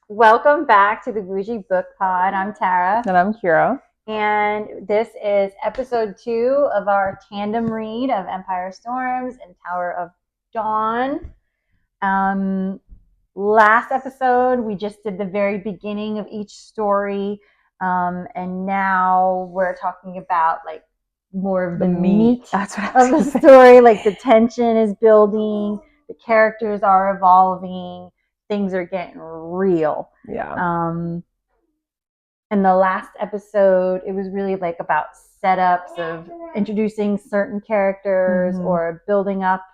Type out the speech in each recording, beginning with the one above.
Welcome back to the Bougie Book Pod. I'm Tara. And I'm Kira. And this is episode 2 of our tandem read of Empire Storms and Tower of Dawn. Last episode, we just did the very beginning of each story. And now we're talking about like more of the meat That's what of the story. Like the tension is building, the characters are evolving, things are getting real. Yeah. In the last episode, it was really like about setups of introducing certain characters or building up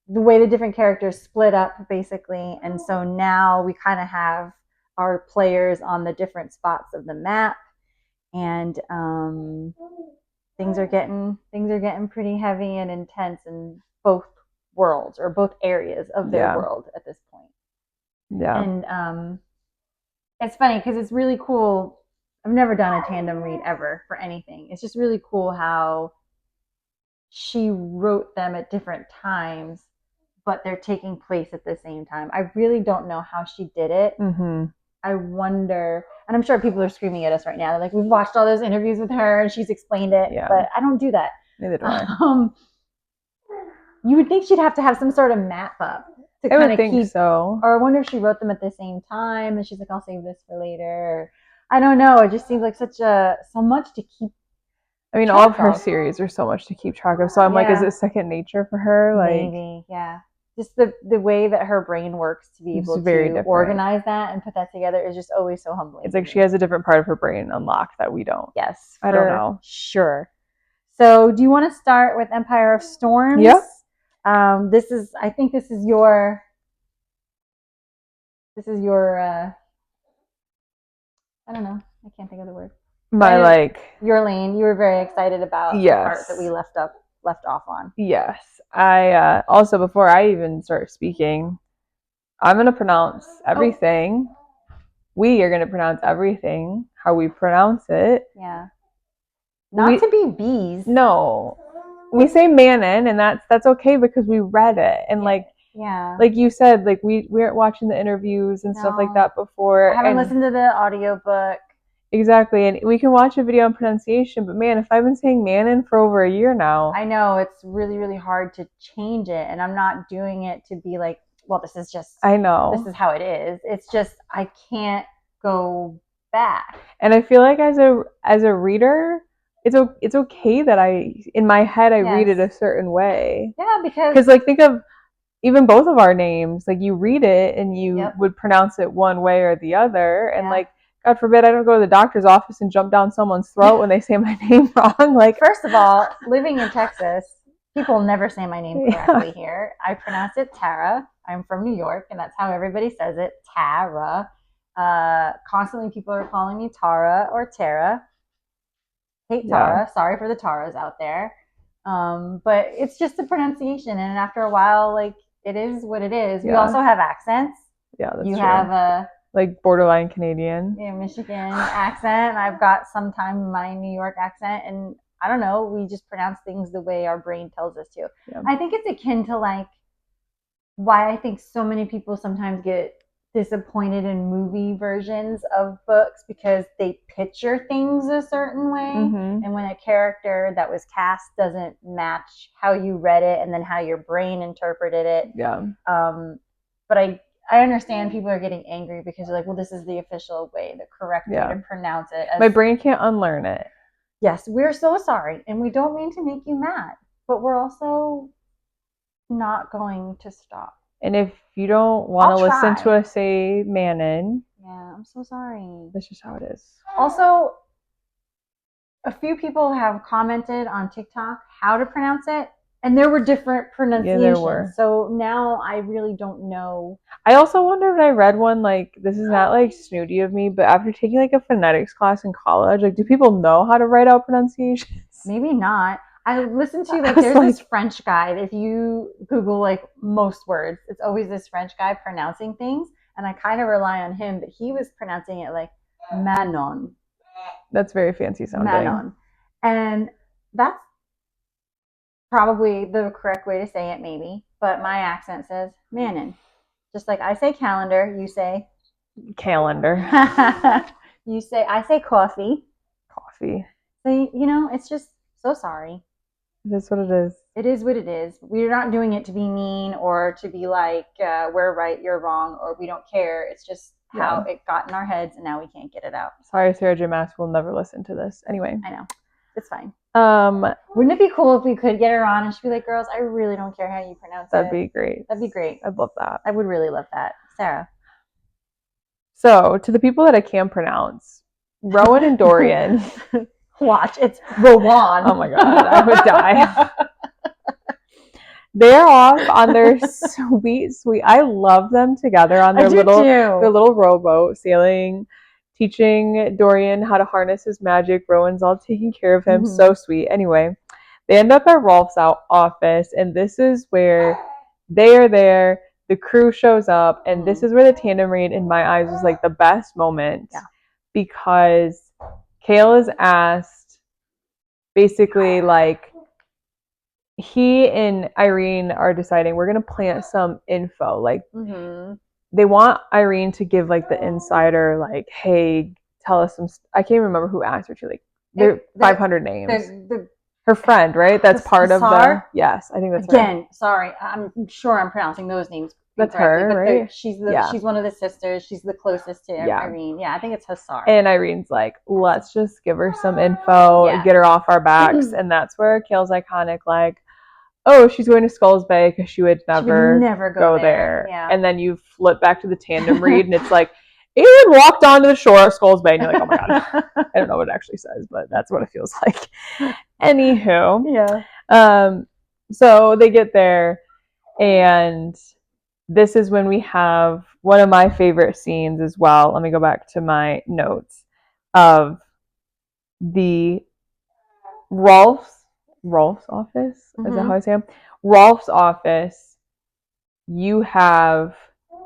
the way the different characters split up, basically. And so now we kind of have our players on the different spots of the map, and things are getting pretty heavy and intense in both worlds or both areas of their world at this point. Yeah. And it's funny because it's really cool. I've never done a tandem read ever for anything. It's just really cool how she wrote them at different times, but they're taking place at the same time. I really don't know how she did it. I wonder, and I'm sure people are screaming at us right now. They're like, we've watched all those interviews with her and she's explained it, but I don't do that. Neither do I. You would think she'd have to have some sort of map up to kind of keep. So. Or I wonder if she wrote them at the same time and she's like, I'll save this for later. I don't know. It just seems like so much to keep. I mean, all of her series are so much to keep track of. So I'm like, is it second nature for her? Like, maybe, yeah. Just the way that her brain works to be able to organize that and put that together is just always so humbling. It's like she has a different part of her brain unlocked that we don't. Yes. I don't know. Sure. So do you want to start with Empire of Storms? Yep. I think this is your I don't know. I can't think of the word. Your lane. You were very excited about the part that we left off on. Yes. I also, before I even start speaking, I'm going to pronounce everything. We are going to pronounce everything how we pronounce it. Yeah. Not to be bees. No. We say Manon, and that's okay because we read it. And like you said, like we weren't watching the interviews and stuff like that before. I haven't listened to the audiobook. Exactly, and we can watch a video on pronunciation, but man, if I've been saying Manon for over a year now. I know, it's really, really hard to change it, and I'm not doing it to be like, well, this is just, I know. This is how it is. It's just, I can't go back. And I feel like as a reader, it's okay that in my head, I read it a certain way. Yeah, because like think of even both of our names, like you read it and you would pronounce it one way or the other, and like, God forbid I don't go to the doctor's office and jump down someone's throat when they say my name wrong. Like, first of all, living in Texas, people never say my name correctly here. I pronounce it Tara. I'm from New York, and that's how everybody says it, Tara. Constantly people are calling me Tara or Tara. Hate Tara. Sorry for the Taras out there. But it's just the pronunciation, and after a while, like, it is what it is. We also have accents. Yeah, that's true. You have a like borderline Canadian. Yeah, Michigan accent. I've got sometimes my New York accent, and I don't know, we just pronounce things the way our brain tells us to. Yeah. I think it's akin to like why I think so many people sometimes get disappointed in movie versions of books because they picture things a certain way, and when a character that was cast doesn't match how you read it and then how your brain interpreted it. But I understand people are getting angry because they're like, well, this is the official way, the correct way to pronounce it. My brain can't unlearn it. Yes, we're so sorry, and we don't mean to make you mad, but we're also not going to stop. And if you don't want to listen to us say Manon, yeah, I'm so sorry. That's just how it is. Also, a few people have commented on TikTok how to pronounce it, and there were different pronunciations. Yeah, there were. So now I really don't know. I also wonder if I read one, like, this is not like snooty of me, but after taking like a phonetics class in college, like, do people know how to write out pronunciations? Maybe not. I listened to, like, there's this French guy. If you Google, like, most words, it's always this French guy pronouncing things. And I kind of rely on him, but he was pronouncing it like Manon. That's very fancy sounding. Manon. And that's probably the correct way to say it, maybe. But my accent says Manon. Just like I say calendar, you say calendar. I say coffee. Coffee. So, it's just so sorry. It is what it is. It is what it is. We're not doing it to be mean or to be like, we're right, you're wrong, or we don't care. It's just how it got in our heads, and now we can't get it out. Sorry, Sarah J. Maas will never listen to this. Anyway. I know. It's fine. Wouldn't it be cool if we could get her on and she'd be like, girls, I really don't care how you pronounce That'd be great. That'd be great. I'd love that. I would really love that. Sarah. So, to the people that I can pronounce, Rowan and Dorian. Watch, it's Rowan. Oh my god, I would die. They're off on their sweet. I love them together on their little rowboat sailing, teaching Dorian how to harness his magic. Rowan's all taking care of him. So sweet. Anyway, they end up at Rolf's office, and this is where they are there. The crew shows up, and this is where the tandem read, in my eyes, was like the best moment. Yeah. Because Kale is asked, basically, like, he and Irene are deciding, we're going to plant some info. Like, they want Irene to give, like, the insider, like, hey, tell us some, I can't remember who asked her to, like, they're 500 names. Her friend, right? That's part of the, yes, I think that's her. Sorry, I'm sure I'm pronouncing those names. That's her, right? She's one of the sisters. She's the closest to Irene. Yeah, I think it's Hussar. And Irene's like, let's just give her some info, get her off our backs. And that's where Kale's iconic, like, oh, she's going to Skulls Bay because she would never go there. Yeah. And then you flip back to the tandem read, and it's like, Aaron walked onto the shore of Skulls Bay, and you're like, oh my god. I don't know what it actually says, but that's what it feels like. Anywho. Yeah. So they get there, and this is when we have one of my favorite scenes as well. Let me go back to my notes of the Rolf's office. Is that how I say him? Rolf's office. You have,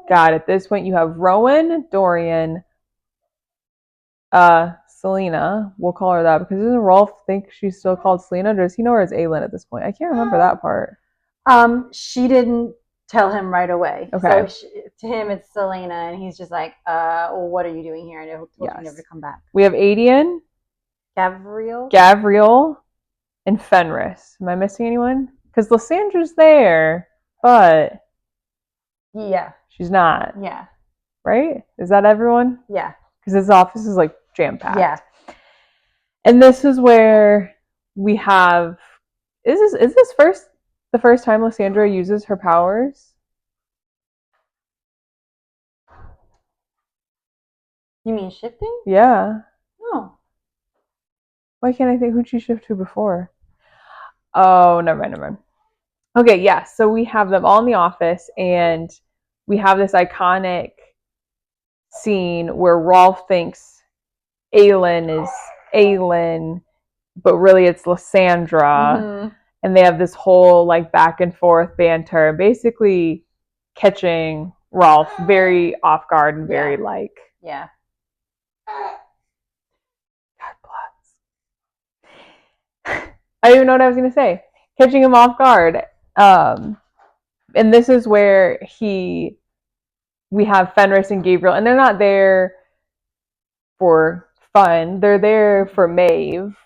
God, at this point, you have Rowan, Dorian, Selena. We'll call her that because doesn't Rolf think she's still called Selena? Or does he know her as Aelin at this point? I can't remember that part. She didn't tell him right away. Okay. So to him, it's Selena, and he's just like, what are you doing here? I told you never to come back. We have Adian, Gavriel, and Fenris. Am I missing anyone? Because Lysandra's there, but she's not. Yeah. Right? Is that everyone? Yeah. Because his office is like jam-packed. Yeah. And this is where we have, is this the first time Lysandra uses her powers? You mean shifting? Yeah. No. Why can't I think who'd she shift to before? Oh, never mind. Okay, yeah. So we have them all in the office, and we have this iconic scene where Rolf thinks Aelin is Aelin, but really it's Lysandra. And they have this whole like back and forth banter, basically catching Rolf very off guard and very like. Yeah. God bless. I don't even know what I was going to say. Catching him off guard. And this is where we have Fenris and Gabriel, and they're not there for fun. They're there for Maeve,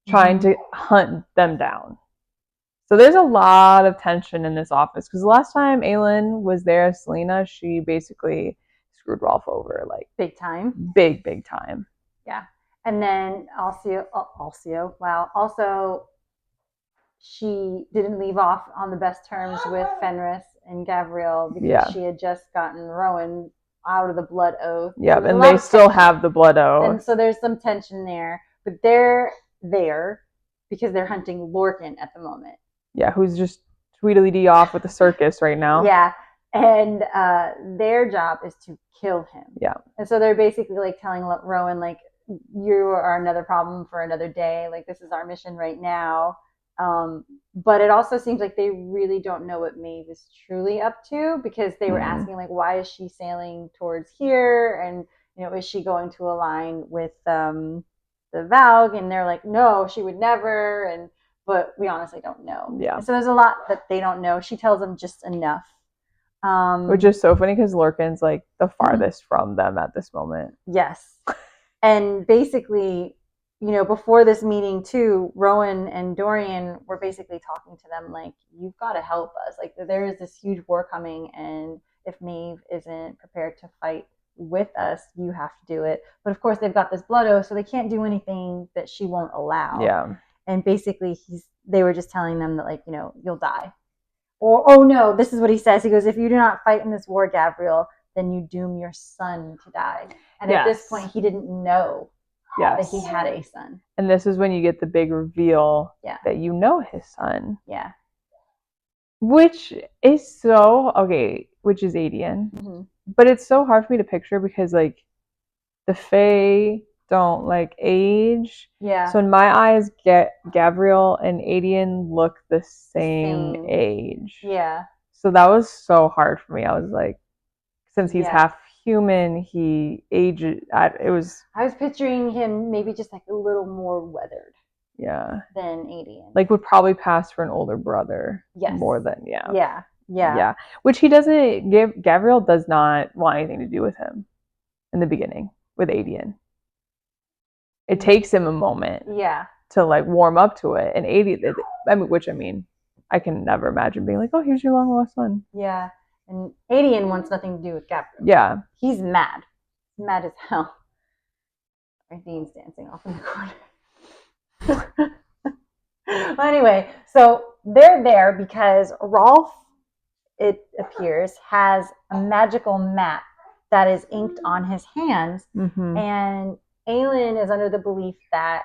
trying to hunt them down. So there's a lot of tension in this office, because the last time Aelin was there as Selena, she basically screwed Rolf over, like big time. Big time. Yeah. And then also, she didn't leave off on the best terms with Fenris and Gavriel because she had just gotten Rowan out of the blood oath. Yeah, and they still have the blood oath. And so there's some tension there. But they're there because they're hunting Lorcan at the moment. Yeah, who's just Tweedledee off with the circus right now. Yeah. And their job is to kill him. Yeah. And so they're basically like telling Rowan, like, you are another problem for another day. Like, this is our mission right now. But it also seems like they really don't know what Maeve is truly up to, because they were asking, like, why is she sailing towards here? And, is she going to align with the Valg? And they're like, no, she would never. But we honestly don't know. Yeah. And so there's a lot that they don't know. She tells them just enough. Which is so funny because Lurkin's like the farthest from them at this moment. Yes. And basically, before this meeting too, Rowan and Dorian were basically talking to them like, you've got to help us. Like, there is this huge war coming, and if Maeve isn't prepared to fight with us, you have to do it. But of course, they've got this blood oath, so they can't do anything that she won't allow. Yeah. And basically, they were just telling them that, like, you'll die. Or, oh no, this is what he says. He goes, if you do not fight in this war, Gabriel, then you doom your son to die. And at this point, he didn't know that he had a son. And this is when you get the big reveal that you know his son. Yeah. Which is which is Adian. Mm-hmm. But it's so hard for me to picture because, like, the Fae don't, like, age. Yeah. So in my eyes, Gabriel and Adian look the same age. Yeah. So that was so hard for me. I was like, since he's half human, he ages. I was picturing him maybe just like a little more weathered. Yeah. Than Adian. Like, would probably pass for an older brother. Yes. More than Yeah. Which he doesn't give. Gabriel does not want anything to do with him in the beginning with Adian. It takes him a moment. Yeah. To, like, warm up to it, and Adian, I can never imagine being like, oh, here's your long lost son. Yeah. And Adian wants nothing to do with Gabriel. Yeah. He's mad. Mad as hell. Dean's dancing off in the corner. Well, anyway, so they're there because Rolf, it appears, has a magical map that is inked on his hands. Mm-hmm. And Aelin is under the belief that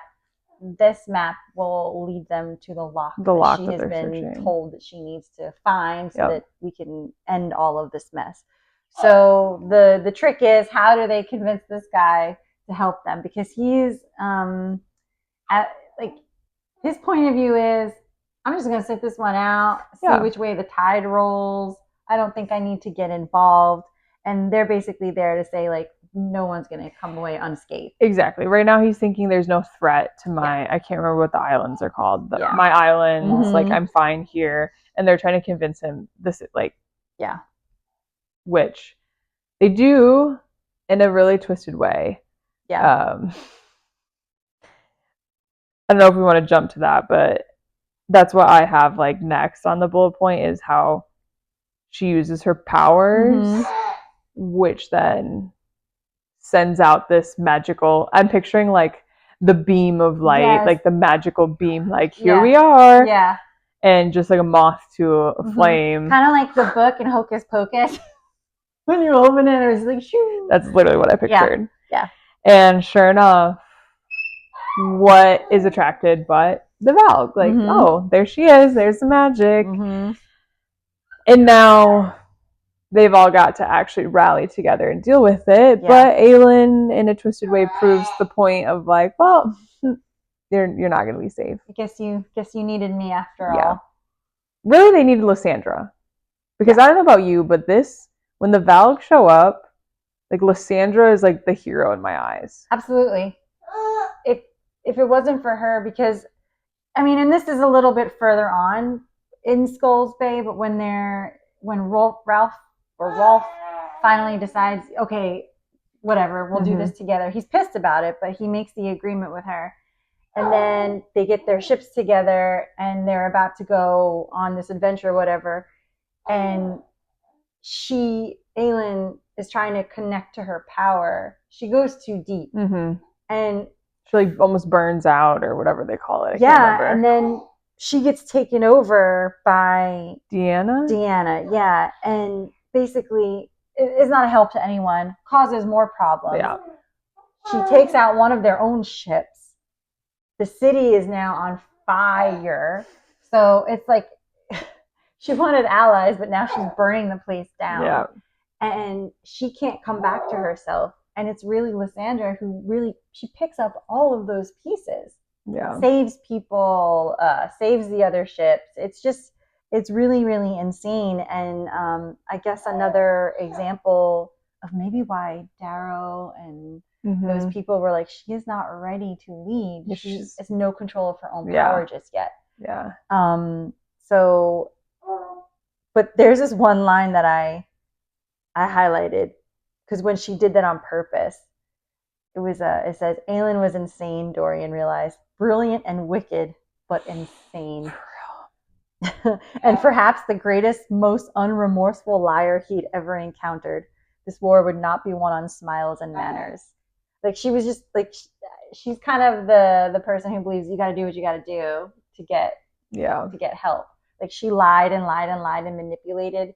this map will lead them to the lock that she has been told that she needs to find so that we can end all of this mess. So the trick is, how do they convince this guy to help them? Because he's his point of view is, I'm just going to sit this one out, see which way the tide rolls. I don't think I need to get involved. And they're basically there to say, like, no one's going to come away unscathed. Exactly. Right now he's thinking there's no threat to I can't remember what the islands are called. My islands, mm-hmm. Like, I'm fine here. And they're trying to convince him this, like... Yeah. Which they do in a really twisted way. Yeah. I don't know if we want to jump to that, but that's what I have, like, next on the bullet point is how she uses her powers, mm-hmm. which then sends out this magical... I'm picturing, like, the beam of light, like the magical beam, like, here we are. Yeah. And just like a moth to a mm-hmm. flame. Kind of like the book in Hocus Pocus. When you open it, it's like, shoo. That's literally what I pictured. Yeah. And sure enough, what is attracted but the Valg? Like, mm-hmm. oh, there she is. There's the magic. Mm-hmm. And now they've all got to actually rally together and deal with it. Yeah. But Aelin, in a twisted way, proves the point of, like, well, you're not going to be safe. I guess you needed me after all. Really, they needed Lysandra. Because I don't know about you, but when the Valg show up, like, Lysandra is, like, the hero in my eyes. Absolutely. If it wasn't for her, because, I mean, and this is a little bit further on in Skulls Bay, but when Rolf finally decides, okay, whatever, we'll mm-hmm. do this together. He's pissed about it, but he makes the agreement with her. And then they get their ships together and they're about to go on this adventure or whatever. And Aelin is trying to connect to her power. She goes too deep. Mm-hmm. And she, like, almost burns out or whatever they call it. I can't remember. And then she gets taken over by Deanna, yeah. And basically is not a help to anyone, causes more problems. Yeah. She takes out one of their own ships. The city is now on fire. So it's like she wanted allies, but now she's burning the place down. Yeah. And she can't come back to herself. And it's really Lysandra who she picks up all of those pieces. Yeah. Saves people, saves the other ships. It's really, really insane. And I guess another example of maybe why Darrow and mm-hmm. those people were like, she is not ready to lead. She has no control of her own power just yet. Yeah. So But there's this one line that I highlighted because when she did that on purpose, it says, Aelin was insane, Dorian realized. Brilliant and wicked, but insane. And perhaps the greatest, most unremorseful liar he'd ever encountered. This war would not be won on smiles and manners. Like, she was just, like, she's kind of the person who believes you got to do what you got to do to get help. Like, she lied and lied and lied and manipulated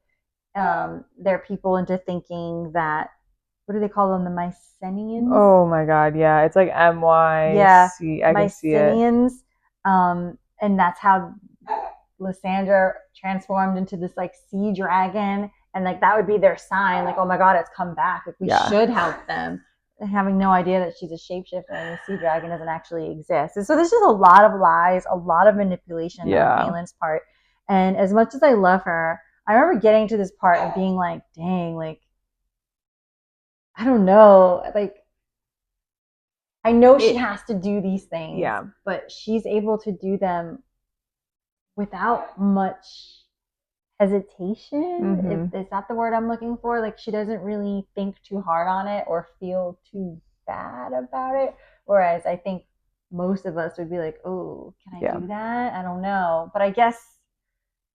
their people into thinking that, what do they call them? The Mycenaeans? Oh my god, yeah. It's like M-Y-C. Yeah, I can see it. Mycenaeans. And that's how Lysandra transformed into this like sea dragon. And like that would be their sign, like, oh my god, it's come back. Like, we should help them. Having no idea that she's a shapeshifter and the sea dragon doesn't actually exist. And so there's just a lot of lies, a lot of manipulation on Aelin's part. And as much as I love her, I remember getting to this part of being like, dang, like, I don't know, like, I know she has to do these things, but she's able to do them without much hesitation. Is that the word I'm looking for? Like, she doesn't really think too hard on it or feel too bad about it. Whereas I think most of us would be like, oh, can I do that? I don't know. But I guess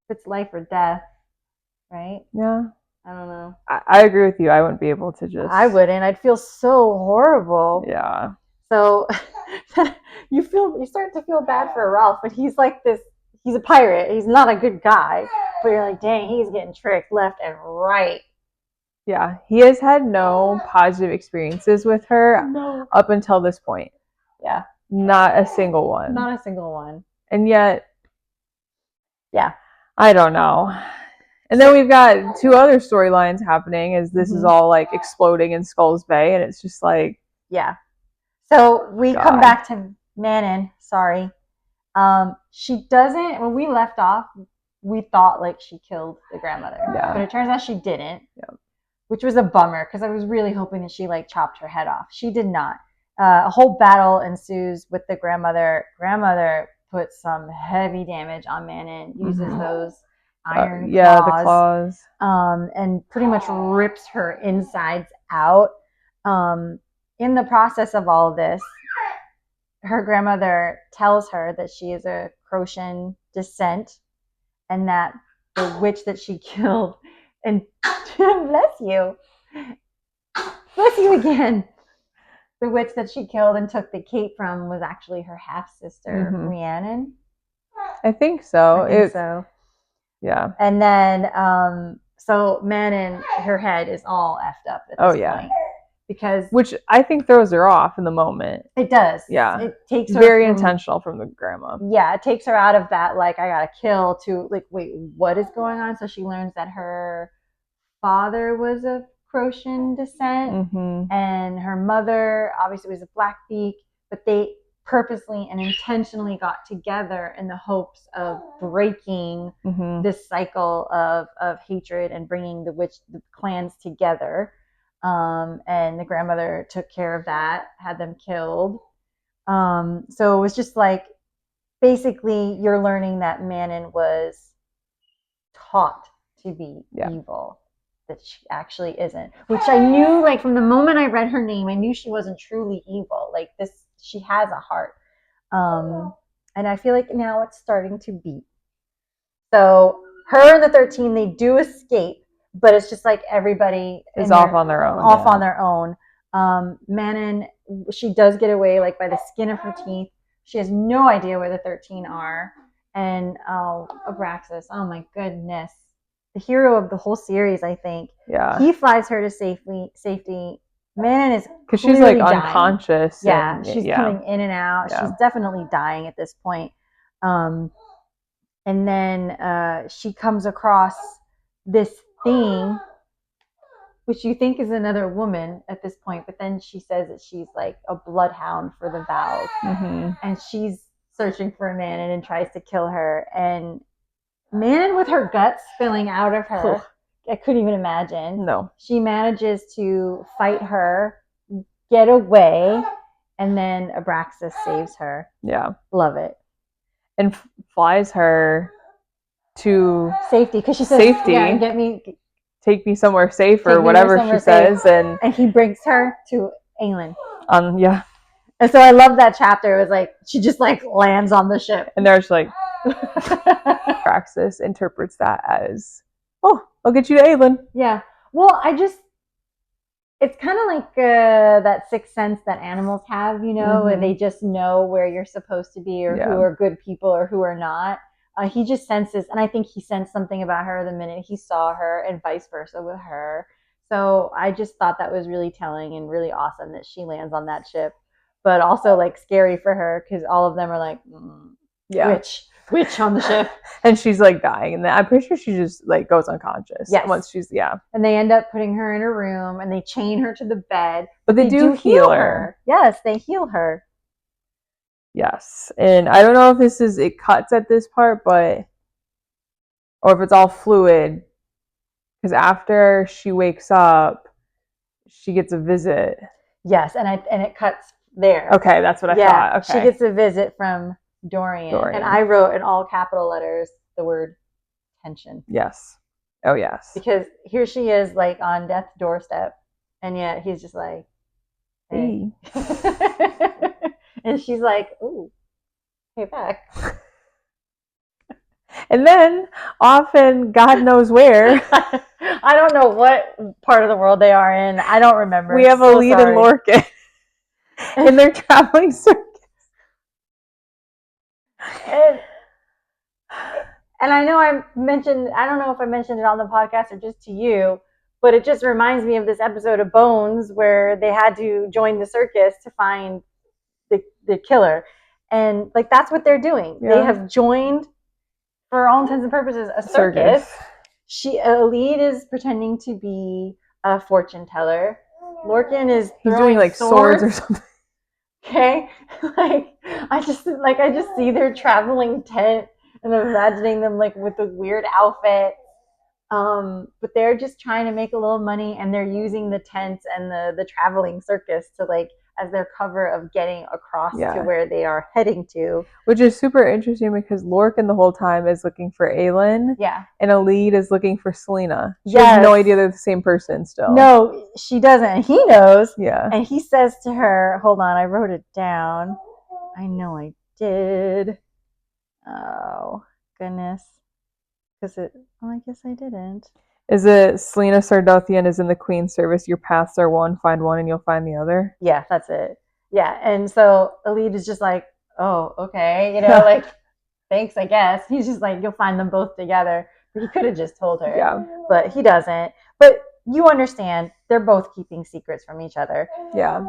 if it's life or death, right? Yeah. I don't know. I agree with you. I wouldn't be able to just... I wouldn't. I'd feel so horrible. Yeah. So you start to feel bad for Ralph, but he's like this, he's a pirate. He's not a good guy. But you're like, dang, he's getting tricked left and right. Yeah. He has had no positive experiences with her up until this point. Yeah. Not a single one. Not a single one. And yet... Yeah. I don't know. And then we've got two other storylines happening as this is all like exploding in Skulls Bay, and it's just like... Yeah. So we come back to Manon. Sorry. She doesn't... When we left off, we thought like she killed the grandmother. Yeah. But it turns out she didn't. Yeah. Which was a bummer because I was really hoping that she like chopped her head off. She did not. A whole battle ensues with the grandmother. Grandmother puts some heavy damage on Manon, uses those iron claws, the claws, and pretty much rips her insides out. In the process of all of this, her grandmother tells her that she is a Croatian descent and that the witch that she killed, and bless you again, the witch that she killed and took the cape from was actually her half-sister, Rhiannon. I think so. I think so. Yeah. And then, so Manon, her head is all effed up at this point. Because... Which I think throws her off in the moment. It does. Yeah. It takes her very intentional from the grandma. Yeah, it takes her out of that, like, I gotta kill, to, like, wait, what is going on? So she learns that her father was of Croatian descent, and her mother obviously was a Blackbeak, but they purposely and intentionally got together in the hopes of breaking this cycle of hatred and bringing the clans together. And the grandmother took care of that, had them killed. So it was just like, basically you're learning that Manon was taught to be evil, that she actually isn't, which I knew, like, from the moment I read her name, I knew she wasn't truly evil. Like, this, she has a heart. And I feel like now it's starting to beat. So her and the 13, they do escape, but it's just like everybody is off on their own. On their own. Manon, she does get away, like, by the skin of her teeth. She has no idea where the 13 are. And Abraxas, oh my goodness, the hero of the whole series, I think. Yeah. He flies her to safety. Manon is because she's like dying. Unconscious. Yeah, she's coming in and out. Yeah. She's definitely dying at this point. And then she comes across this thing, which you think is another woman at this point, but then she says that she's like a bloodhound for the vows, and she's searching for Manon and tries to kill her. And Manon, with her guts spilling out of her, I couldn't even imagine. No, she manages to fight her, get away, and then Abraxas saves her. Yeah, love it, and flies her to safety, because she says, safety. Yeah, take me somewhere safe or whatever she says, and he brings her to Aelin. Yeah. And so I love that chapter. It was like she just like lands on the ship, and there's like Praxis interprets that as, oh, I'll get you to Aelin. Yeah. Well, it's kind of like that sixth sense that animals have, where they just know where you're supposed to be, or who are good people or who are not. He just senses, and I think he sensed something about her the minute he saw her, and vice versa with her. So I just thought that was really telling and really awesome that she lands on that ship, but also like scary for her because all of them are like, witch on the ship. And she's like dying, and I'm pretty sure she just like goes unconscious. Yes. Once she's and they end up putting her in a room and they chain her to the bed, but they do heal her. Yes, they heal her. Yes. And I don't know if it cuts at this part, or if it's all fluid, because after she wakes up she gets a visit. Yes, and it cuts there. Okay, that's what I thought. Okay. She gets a visit from Dorian. And I wrote in all capital letters the word tension. Yes. Oh, yes. Because here she is, like, on death's doorstep, and yet he's just like, hey. And she's like, ooh, hey, back. And then, often, God knows where. I don't know what part of the world they are in. I don't remember. We have a lead in Lorcan. In their traveling circus. And I know I don't know if I mentioned it on the podcast or just to you, but it just reminds me of this episode of Bones where they had to join the circus to find the killer. And like, that's what they're doing. Yeah. They have joined, for all intents and purposes, a circus. Elide is pretending to be a fortune teller. Lorcan is doing like swords or something. Okay, I just see their traveling tent and I'm imagining them like with the weird outfit. But they're just trying to make a little money, and they're using the tents and the traveling circus to like as their cover of getting across to where they are heading to. Which is super interesting because Lorcan the whole time is looking for Aelin. Yeah. And Elide is looking for Selena. She has no idea they're the same person still. No, she doesn't. And he knows. Yeah. And he says to her, hold on, I wrote it down. I know I did. Oh, goodness. I guess I didn't. Is it Selena Sardothian is in the Queen's service? Your paths are one, find one and you'll find the other? Yeah, that's it. Yeah, and so Elide is just like, oh, okay, like, thanks, I guess. He's just like, you'll find them both together. He could have just told her. Yeah. But he doesn't. But you understand, they're both keeping secrets from each other. Yeah.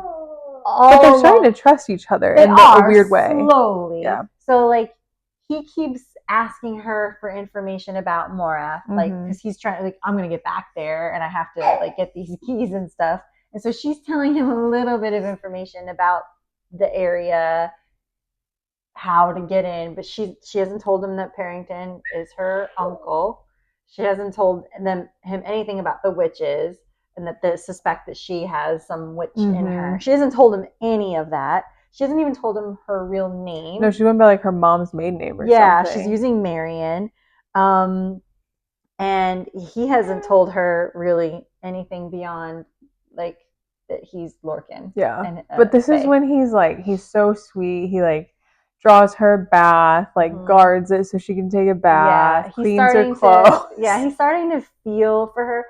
But they're starting to trust each other in a weird way. Slowly. Yeah. So, like, he keeps asking her for information about Morath, like, because he's trying, like, I'm going to get back there and I have to, like, get these keys and stuff. And so she's telling him a little bit of information about the area, how to get in, but she hasn't told him that Parrington is her uncle. She hasn't told him anything about the witches and that they suspect that she has some witch in her. She hasn't told him any of that. She hasn't even told him her real name. No, she went by like her mom's maiden name or something. Yeah, she's using Marion. And he hasn't told her really anything beyond like that he's Lorcan. Yeah. And, but this is when he's so sweet. He like draws her bath, like guards it so she can take a bath, cleans her clothes. He's starting to feel for her.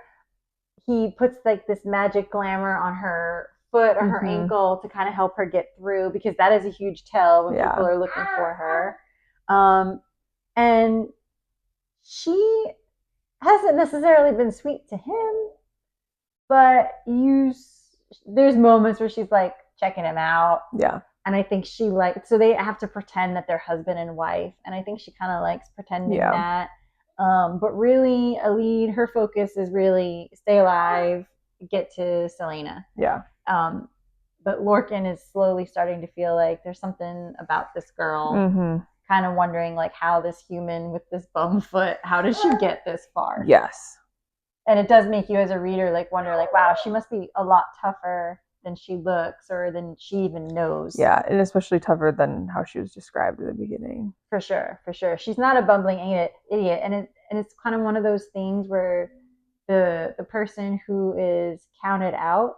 He puts like this magic glamour on her foot or her ankle to kind of help her get through, because that is a huge tell when people are looking for her. And she hasn't necessarily been sweet to him, but there's moments where she's like checking him out. Yeah. And I think so they have to pretend that they're husband and wife. And I think she kind of likes pretending that. But really, Elide, her focus is really stay alive, get to Selena. Yeah. But Lorcan is slowly starting to feel like there's something about this girl, kind of wondering like how this human with this bum foot, how does she get this far? Yes. And it does make you as a reader like wonder like, wow, she must be a lot tougher than she looks or than she even knows. Yeah, and especially tougher than how she was described at the beginning. For sure. She's not a bumbling idiot, and it's kind of one of those things where the person who is counted out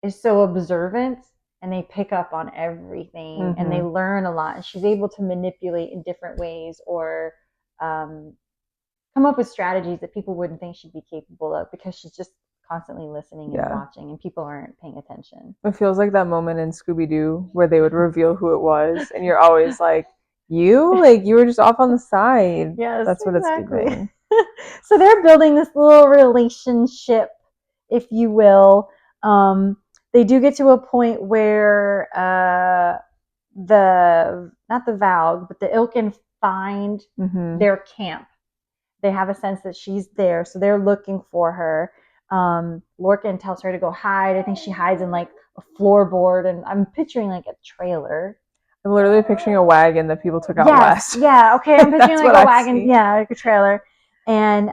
is so observant and they pick up on everything and they learn a lot, and she's able to manipulate in different ways or come up with strategies that people wouldn't think she'd be capable of because she's just constantly listening and watching and people aren't paying attention. It feels like that moment in Scooby-Doo where they would reveal who it was and you're always like, you were just off on the side. Yes, that's what exactly. It's giving. So they're building this little relationship, if you will. They do get to a point where not the Valg, but the Ilkin find their camp. They have a sense that she's there, so they're looking for her. Lorcan tells her to go hide. I think she hides in like a floorboard, and I'm picturing like a trailer. I'm literally picturing a wagon that people took out west. Yeah, okay, I'm picturing like a wagon, like a trailer. And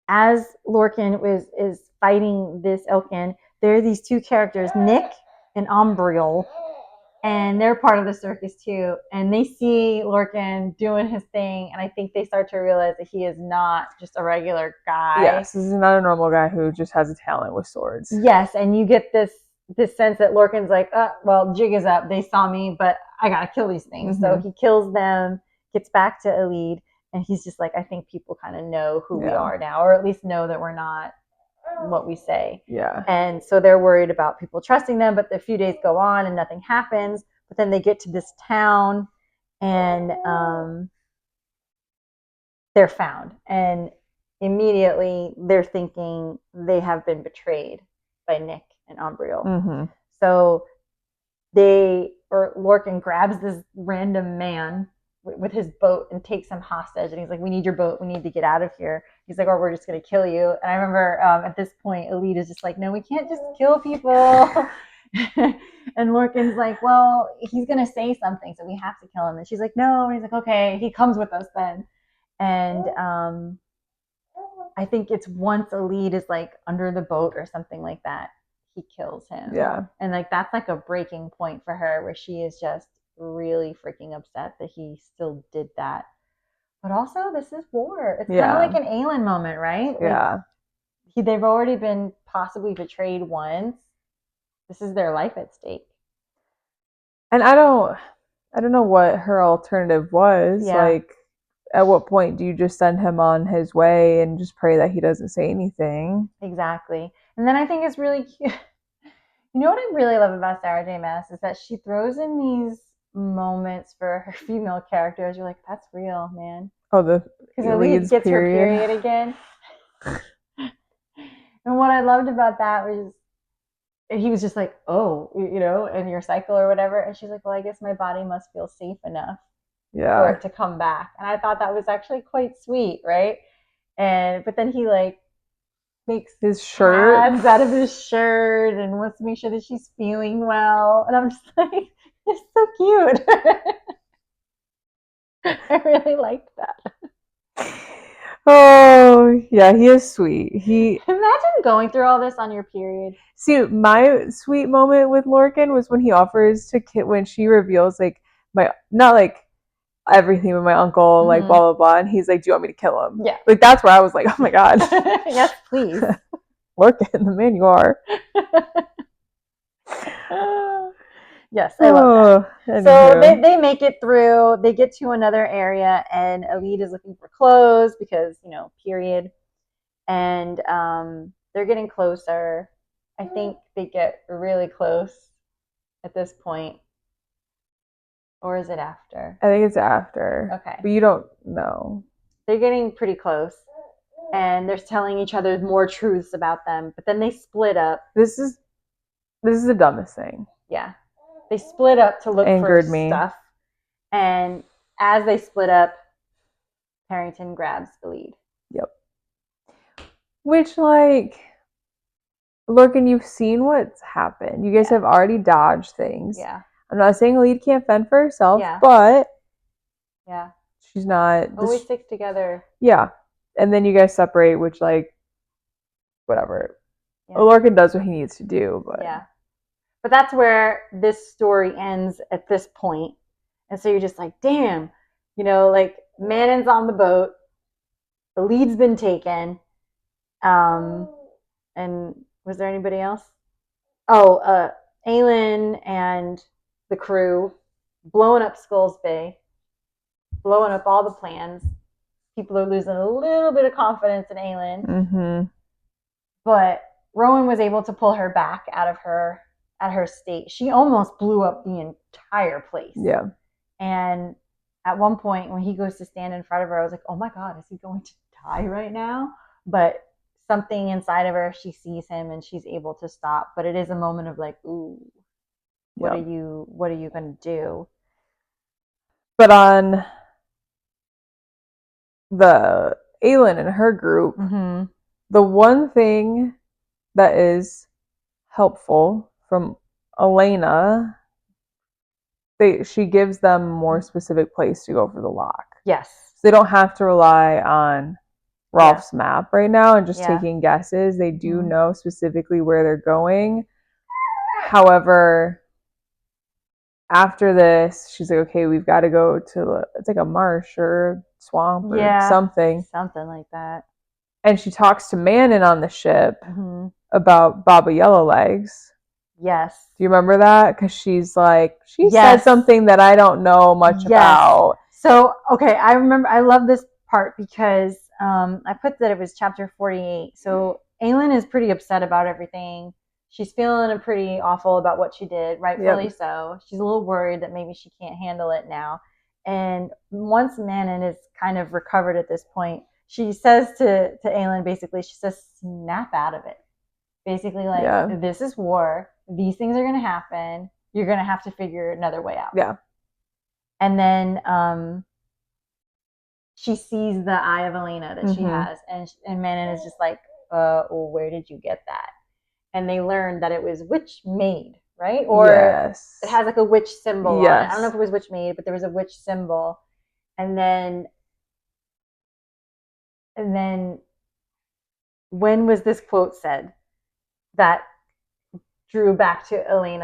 as Lorcan is fighting this Ilkin, there are these two characters, Nick and Umbriel, and they're part of the circus too. And they see Lorcan doing his thing, and I think they start to realize that he is not just a regular guy. Yes, this is not a normal guy who just has a talent with swords. Yes, and you get this sense that Lorcan's like, well, jig is up. They saw me, but I gotta kill these things. So he kills them, gets back to Elide, and he's just like, I think people kind of know who we are now, or at least know that we're not what we say. Yeah. And so they're worried about people trusting them, but a few days go on and nothing happens. But then they get to this town and they're found. And immediately they're thinking they have been betrayed by Nick and Umbriel. So Lorcan grabs this random man with his boat and takes him hostage, and he's like, we need your boat, we need to get out of here. He's like, or we're just going to kill you. And I remember at this point Elide is just like, no, we can't just kill people. And Lorcan's like, well, he's going to say something, so we have to kill him. And she's like, no. And he's like, okay. He comes with us then. And I think it's once Elide is like under the boat or something like that, he kills him. Yeah. And like that's like a breaking point for her where she is just really freaking upset that he still did that. But also, this is war. It's kind of like an Aelin moment, right? Yeah. Like, they've already been possibly betrayed once. This is their life at stake. And I don't know what her alternative was. Yeah. Like, at what point do you just send him on his way and just pray that he doesn't say anything? Exactly. And then I think it's really cute. You know what I really love about Sarah J. Maas is that she throws in these moments for her female characters. You're like, that's real, man. Oh, because Elide gets her period again. And what I loved about that was he was just like, oh, and your cycle or whatever. And she's like, well, I guess my body must feel safe enough for it to come back. And I thought that was actually quite sweet, right? But then he like makes his shirt out of his shirt and wants to make sure that she's feeling well. And I'm just like, it's so cute. I really liked that. Oh, yeah, he is sweet. Imagine going through all this on your period. See, my sweet moment with Lorcan was when he offers to when she reveals like not like everything with my uncle, like blah blah blah, and he's like, do you want me to kill him? Yeah. Like that's where I was like, oh my god. Yes, please. Lorcan, the man you are. Yes, I love that. So they make it through. They get to another area, and Elide is looking for clothes because, period. And they're getting closer. I think they get really close at this point. Or is it after? I think it's after. Okay. But you don't know. They're getting pretty close. And they're telling each other more truths about them. But then they split up. This is the dumbest thing. Yeah. They split up to look for stuff. And as they split up, Harrington grabs Elide. Yep. Which, like, Lorcan, you've seen what's happened. You guys have already dodged things. Yeah. I'm not saying Elide can't fend for herself, but she's not. Always stick together. Yeah. And then you guys separate, which, like, whatever. Lorcan does what he needs to do, but but that's where this story ends at this point. And so you're just like, damn, like Manon's on the boat, the lead's been taken, and was there anybody else? Oh, Aelin and the crew blowing up Skulls Bay, blowing up all the plans. People are losing a little bit of confidence in Aelin, but Rowan was able to pull her back out of her state. She almost blew up the entire place. Yeah. And at one point, when he goes to stand in front of her, I was like, oh my God, is he going to die right now? But something inside of her, she sees him and she's able to stop. But it is a moment of like, ooh, what are you going to do? But on the Aelin and her group, the one thing that is helpful from Elena, she gives them more specific place to go for the lock. Yes. So they don't have to rely on Rolf's map right now and just taking guesses. They do know specifically where they're going. However, after this, she's like, okay, we've got to go to, it's like a marsh or swamp or something. Something like that. And she talks to Manon on the ship about Baba Yellowlegs. Yes. Do you remember that? Because she's like, she said something that I don't know much about. So, okay, I remember, I love this part because I put that it was chapter 48. So Aelin is pretty upset about everything. She's feeling pretty awful about what she did, rightfully so. She's a little worried that maybe she can't handle it now. And once Manon is kind of recovered at this point, she says to Aelin, basically, she says, snap out of it. Basically, like, this is war. These things are going to happen. You're going to have to figure another way out. Yeah. And then she sees the eye of Elena that she has. And Manon is just like, well, where did you get that? And they learned that it was witch made, right? Or it has like a witch symbol on it. I don't know if it was witch made, but there was a witch symbol. And then when was this quote said that drew back to Aelin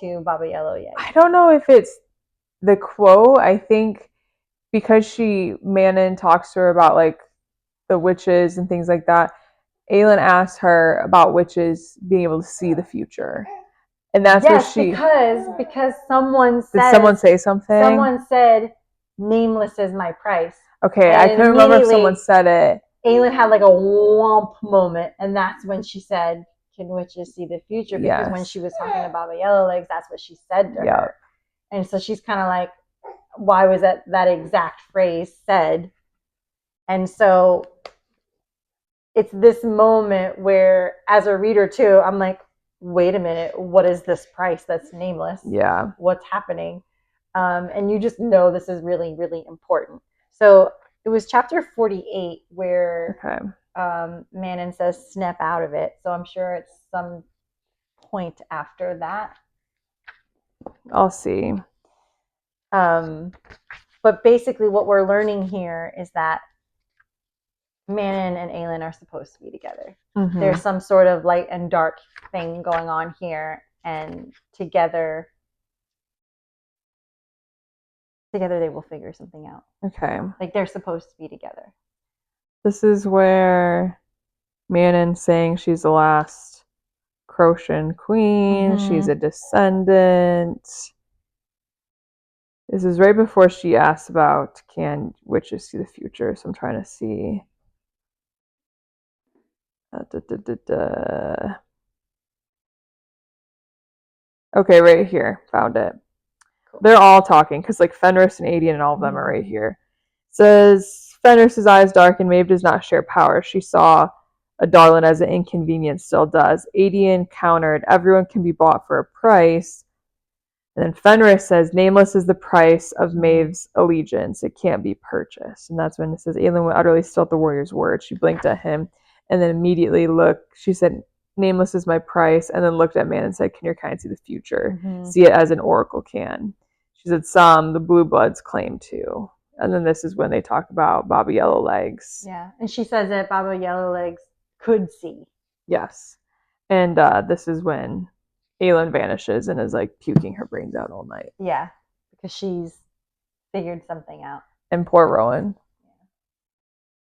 to Baba Yellowlegs? I don't know if it's the quote. I think because Manon talks to her about like the witches and things like that, Aelin asked her about witches being able to see the future. And that's what she... because someone said... Did someone say something? Someone said, nameless is my price. Okay, and I couldn't remember if someone said it. Aelin had like a womp moment, and that's when she said, can witches see the future? Because when she was talking to Baba Yellowlegs, that's what she said to her. And so she's kind of like, why was that exact phrase said? And so it's this moment where, as a reader too, I'm like, wait a minute, what is this price that's nameless? Yeah. What's happening? And you just know this is really, really important. So it was chapter 48 where Manon says, snap out of it. So I'm sure it's some point after that. I'll see. But basically what we're learning here is that Manon and Aelin are supposed to be together. There's some sort of light and dark thing going on here, and together they will figure something out. Okay. Like they're supposed to be together. This is where Manon's saying she's the last Crocian queen. She's a descendant. This is right before she asks about can witches see the future. So I'm trying to see. Okay, right here. Found it. Cool. They're all talking because like Fenris and Adian and all of them are right here. It says Fenris's eyes darkened. Maeve does not share power. She saw a darling as an inconvenience, still does. Adian countered, everyone can be bought for a price. And then Fenris says, nameless is the price of Maeve's allegiance. It can't be purchased. And that's when it says, Aelin would utterly still the warrior's words. She blinked at him and then immediately looked. She said, nameless is my price. And then looked at man and said, can your kind see the future? See it as an oracle can. She said, some, the blue bloods claim to. And then this is when they talk about Baba Yellowlegs. Yeah. And she says that Baba Yellowlegs could see. Yes. And this is when Aelin vanishes and is like puking her brains out all night. Yeah, because she's figured something out. And poor Rowan.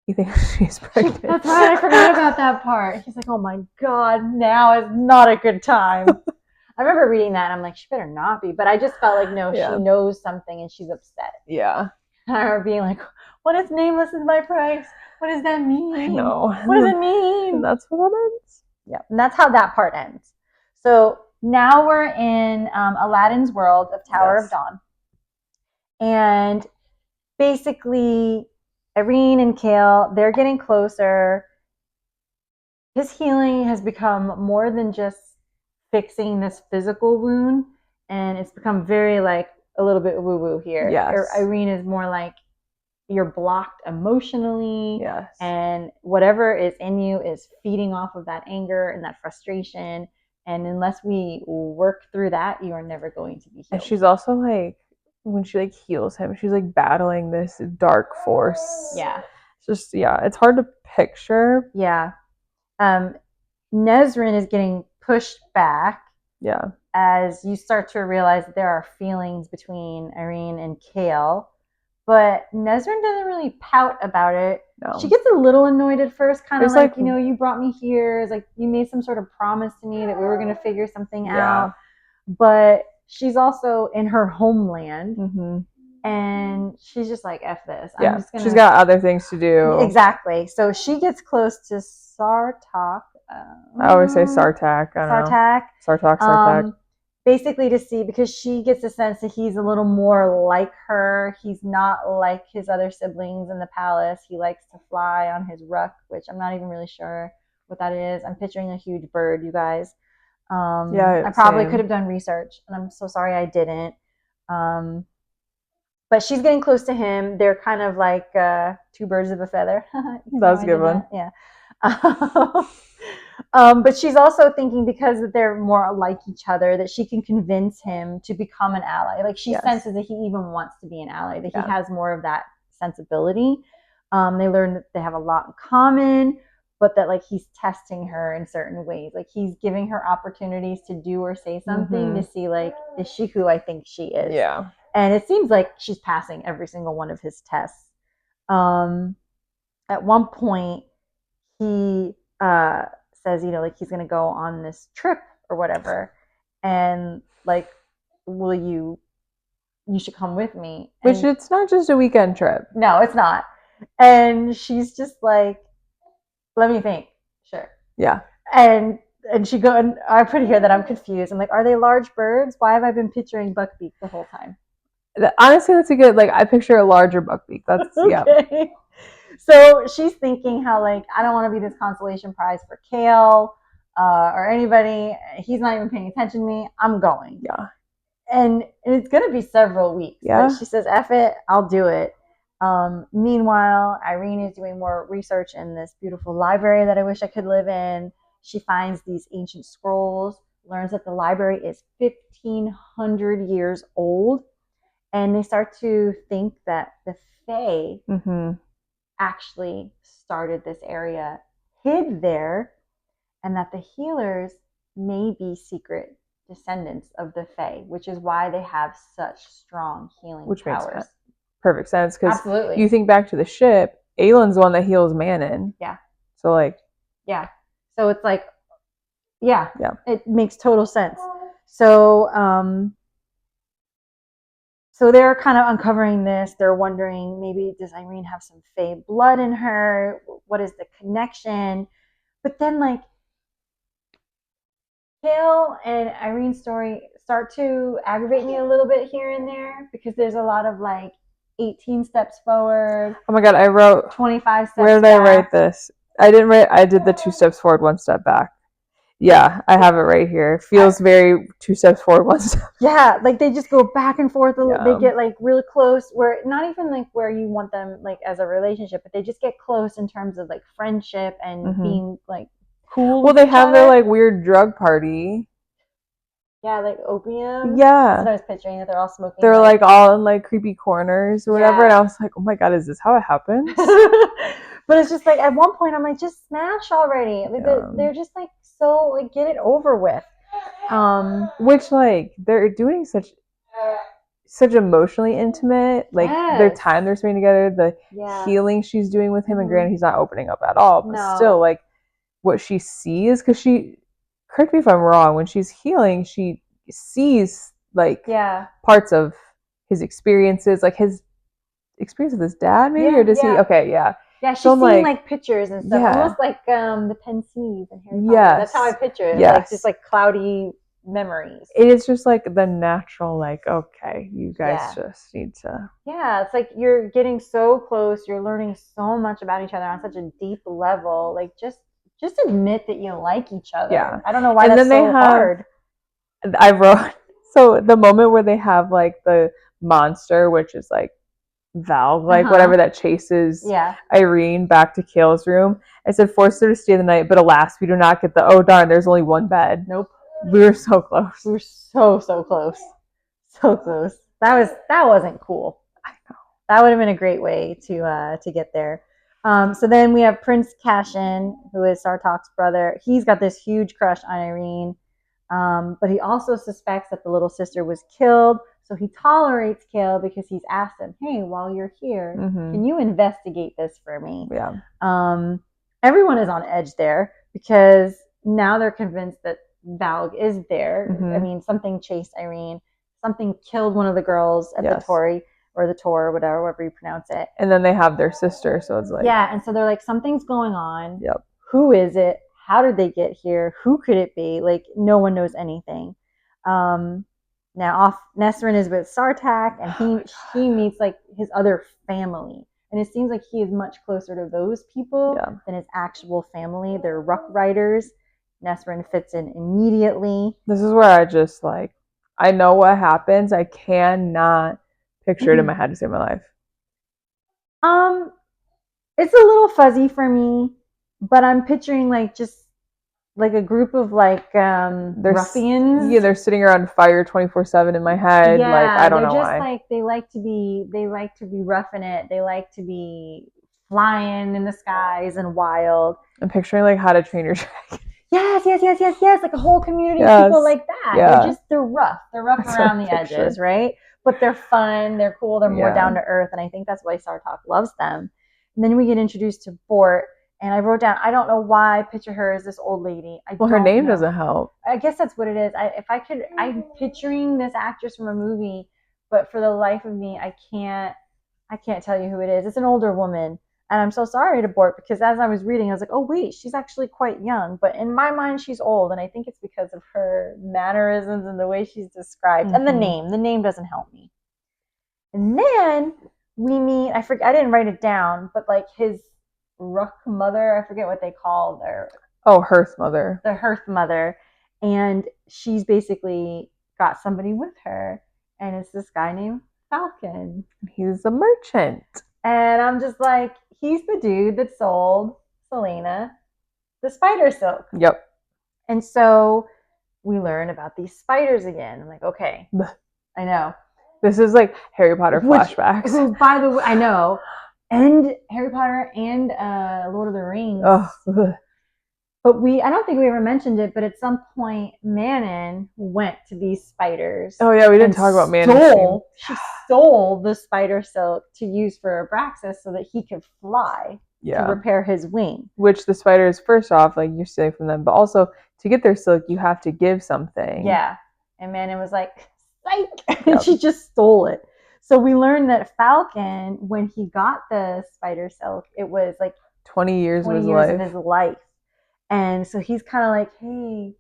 You think she's pregnant? That's right, I forgot about that part. He's like, oh my god, now is not a good time. I remember reading that and I'm like, she better not be. But I just felt like, no, she knows something and she's upset. Yeah. I remember being like, what if nameless is my price? What does that mean? I know. What does it mean? And that's what that ends. Yeah, and that's how that part ends. So now we're in Aladdin's world of Tower of Dawn. And basically, Irene and Kale, they're getting closer. His healing has become more than just fixing this physical wound, and it's become very like a little bit woo-woo here. Yes. Irene is more like, you're blocked emotionally, yes, and whatever is in you is feeding off of that anger and that frustration, and unless we work through that, you are never going to be healed. And she's also like, when she like heals him, she's like battling this dark force. Yeah. It's just, it's hard to picture. Yeah. Nesrin is getting pushed back. Yeah. As you start to realize that there are feelings between Irene and Kale. But Nesrin doesn't really pout about it. No. She gets a little annoyed at first, kind of like, you brought me here. It's like you made some sort of promise to me that we were going to figure something out. But she's also in her homeland. Mm-hmm. And she's just like, F this. Yeah, she's got other things to do. Exactly. So she gets close to Sartok. I always say Sartak. Sartak. Basically to see, because she gets a sense that he's a little more like her. He's not like his other siblings in the palace. He likes to fly on his ruck, which I'm not even really sure what that is. I'm picturing a huge bird, you guys. I probably could have done research, and I'm so sorry I didn't. But she's getting close to him. They're kind of like two birds of a feather. That was a good one. Yeah. But she's also thinking, because they're more like each other, that she can convince him to become an ally. Like she senses that he even wants to be an ally, that he has more of that sensibility. They learn that they have a lot in common, but that like he's testing her in certain ways. Like he's giving her opportunities to do or say something to see, like, is she who I think she is? Yeah. And it seems like she's passing every single one of his tests. At one point, he says, like he's going to go on this trip or whatever. And like, you should come with me. Which it's not just a weekend trip. No, it's not. And she's just like, let me think. Sure. Yeah. And she go, and I put here that I'm confused. I'm like, are they large birds? Why have I been picturing buckbeak the whole time? Honestly, that's a good, like, I picture a larger buckbeak. That's, okay. Yeah. So she's thinking how, like, I don't want to be this consolation prize for Kale or anybody. He's not even paying attention to me. I'm going. Yeah. And it's going to be several weeks. Yeah. But she says, F it, I'll do it. Meanwhile, Irene is doing more research in this beautiful library that I wish I could live in. She finds these ancient scrolls, learns that the library is 1,500 years old. And they start to think that the Fae actually started this area, hid there, and that the healers may be secret descendants of the Fae, which is why they have such strong healing powers. Makes perfect sense, because you think back to the ship, Aelin's the one that heals Manon. Yeah. So like. Yeah. So it's like, yeah. It makes total sense. So, so they're kind of uncovering this. They're wondering, maybe does Irene have some Fae blood in her? What is the connection? But then, like, Kale and Irene's story start to aggravate me a little bit here and there, because there's a lot of like 18 steps forward. Oh my god, I wrote 25 steps Where did back. I write this? I did the 2 steps forward, 1 step back. Yeah, I have it right here. It feels very 2 steps forward, 1 step. Yeah, like they just go back and forth. Yeah. They get like really close, where not even like where you want them like as a relationship, but they just get close in terms of like friendship and being like cool. Well, they have their like weird drug party. Yeah, like opium. Yeah. That's what I was picturing, that they're all smoking. They're like all in like creepy corners or whatever. And I was like, oh my god, is this how it happens? But it's just like at one point I'm like, just smash already. They're just like so like get it over with. Which like they're doing such emotionally intimate, like their time they're spending together, the healing she's doing with him, and granted he's not opening up at all, but still like what she sees, because she, correct me if I'm wrong, when she's healing she sees like parts of his experiences, like his experience with his dad maybe, or does he she's seeing like pictures and stuff, almost like the Pensieve in Harry Potter. That's how I picture it, like just like cloudy memories. It is just like the natural, like, okay, you guys just need to. Yeah, it's like you're getting so close, you're learning so much about each other on such a deep level. Like just admit that you like each other. Yeah. I don't know why that's so hard. I wrote, so the moment where they have like the monster, which is like Valve, like whatever that chases Irene back to Kale's room. I said, force her to stay the night, but alas, we do not get the, oh darn, there's only one bed. Nope. We were so close. We were so close. So close. That wasn't cool. I know. That would have been a great way to get there. So then we have Prince Cashin, who is Sartok's brother. He's got this huge crush on Irene, but he also suspects that the little sister was killed. So he tolerates Kale because he's asked him, hey, while you're here, can you investigate this for me? Yeah. Everyone is on edge there because now they're convinced that Valg is there. I mean, something chased Irene. Something killed one of the girls at the Tory, or the Tor, whatever you pronounce it. And then they have their sister, so it's like... Yeah, and so they're like, something's going on. Yep. Who is it? How did they get here? Who could it be? Like, no one knows anything. Now, Nesrin is with Sartak, and he meets, like, his other family. And it seems like he is much closer to those people than his actual family. They're Ruck Riders. Nesrin fits in immediately. This is where I just, like, I know what happens. I cannot picture it in my head to save my life. It's a little fuzzy for me, but I'm picturing, like, just like a group of like ruffians. Yeah, they're sitting around fire 24/7 in my head. Yeah, like I don't know just why. Like they like to be roughing it. They like to be flying in the skies and wild. I'm picturing like How to Train Your Dragon. Yes. Like a whole community of people like that. Yeah. They're rough. They're rough around the edges, right? But they're fun. They're cool. They're more down to earth, and I think that's why Sartok loves them. And then we get introduced to Bort. And I wrote down, I don't know why I picture her as this old lady. Her name doesn't help. I guess that's what it is. I'm picturing this actress from a movie, but for the life of me, I can't tell you who it is. It's an older woman. And I'm so sorry to Bort, because as I was reading, I was like, oh, wait, she's actually quite young. But in my mind, she's old. And I think it's because of her mannerisms and the way she's described. And the name. The name doesn't help me. And then we meet, I didn't write it down, but like his Ruck mother, I forget what they call their... Oh, Hearth mother. The Hearth mother. And she's basically got somebody with her. And it's this guy named Falcon. He's a merchant. And I'm just like, he's the dude that sold Selena the spider silk. Yep. And so we learn about these spiders again. I'm like, okay. I know. This is like Harry Potter flashbacks. Who, by the way, I know. And Harry Potter and Lord of the Rings. Oh. But I don't think we ever mentioned it, but at some point, Manon went to these spiders. Oh, yeah, we didn't talk about Manon. She stole the spider silk to use for Abraxas so that he could fly to repair his wing. Which the spiders, first off, like, you're stealing from them, but also to get their silk, you have to give something. Yeah. And Manon was like, psych! And she just stole it. So we learned that Falcon, when he got the spider silk, it was like 20 years of his life. And so he's kind of like, hey,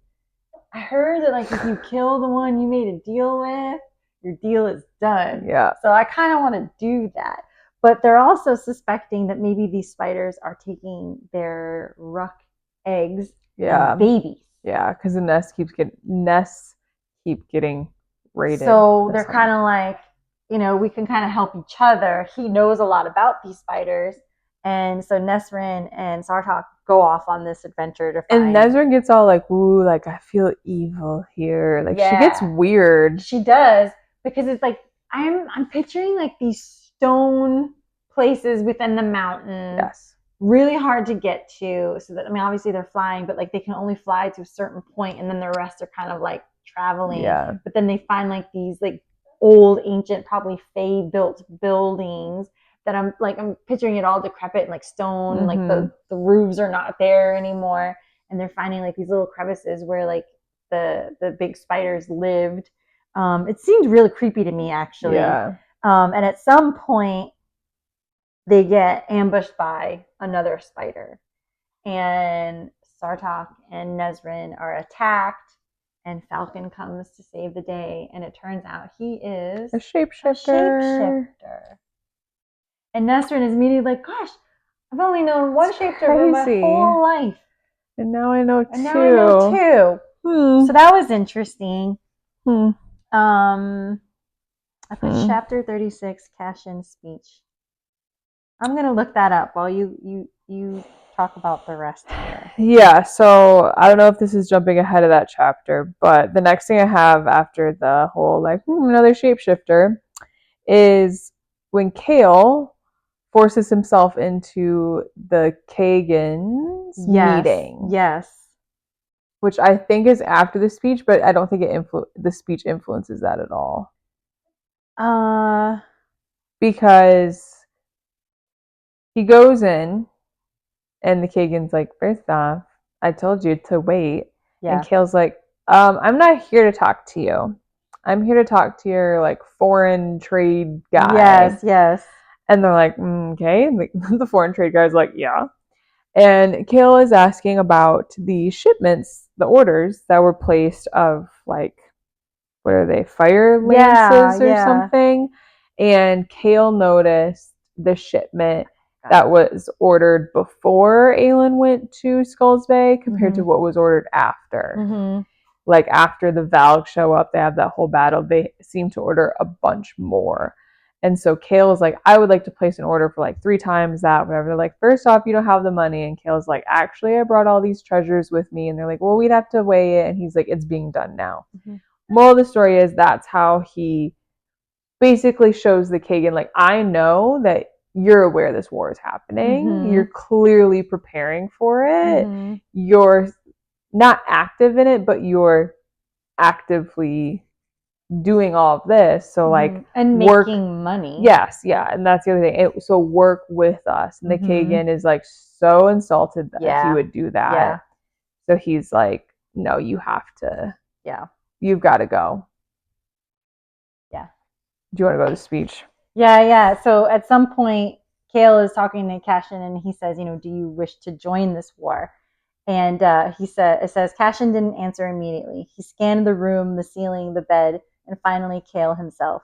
I heard that like if you kill the one you made a deal with, your deal is done. Yeah. So I kind of want to do that. But they're also suspecting that maybe these spiders are taking their Ruck eggs and babies. Yeah, because the nests keep getting raided. So they're kind of like, we can kind of help each other. He knows a lot about these spiders. And so Nesrin and Sartok go off on this adventure to find... And Nesrin gets all like, ooh, like, I feel evil here. Like, she gets weird. She does. Because it's like, I'm picturing like these stone places within the mountain. Yes. really hard to get to. So that, I mean, obviously they're flying, but like they can only fly to a certain point, and then the rest are kind of like traveling. Yeah. But then they find like these like old, ancient, probably Fae built buildings that I'm picturing it all decrepit and like stone, and like the roofs are not there anymore, and they're finding like these little crevices where like the big spiders lived. It seemed really creepy to me, actually. Yeah. And at some point, they get ambushed by another spider, and Sartok and Nezrin are attacked, and Falcon comes to save the day, and it turns out he is a shapeshifter. And Nezrin is immediately like, gosh, I've only known one shapeshifter my whole life. And now I know two. So that was interesting. I put chapter 36, cash-in speech. I'm going to look that up while you talk about the rest here. Yeah, so I don't know if this is jumping ahead of that chapter, but the next thing I have after the whole like another shapeshifter is when Kale forces himself into the Kagan's meeting. Yes. Which I think is after the speech, but I don't think the speech influences that at all. Because he goes in, and the Kagan's like, first off, I told you to wait. Yeah. And Kale's like, I'm not here to talk to you. I'm here to talk to your like foreign trade guy. Yes. And they're like, okay. And the foreign trade guy's like, yeah. And Kale is asking about the shipments, the orders that were placed of like, what are they, fire lances or something? And Kale noticed the shipment that was ordered before Aelin went to Skulls Bay compared to what was ordered after. Like after the Valg show up, they have that whole battle, they seem to order a bunch more. And so Kale is like, I would like to place an order for like 3 times that, whatever. They're like, first off, you don't have the money. And Kale's like, actually, I brought all these treasures with me. And they're like, well, we'd have to weigh it. And he's like, it's being done now. Moral of the story is that's how he basically shows the Kagan, like, I know that you're aware this war is happening. You're clearly preparing for it. You're not active in it, but you're actively doing all of this. So like, and making money. Yes, yeah. And that's the other thing. So work with us. And the Kagan is like so insulted that he would do that. Yeah. So he's like, no, you have to. Yeah. You've got to go. Yeah. Do you want to go to the speech? Yeah. So at some point, Kale is talking to Cassian, and he says, do you wish to join this war? And it says, Cassian didn't answer immediately. He scanned the room, the ceiling, the bed, and finally Kale himself.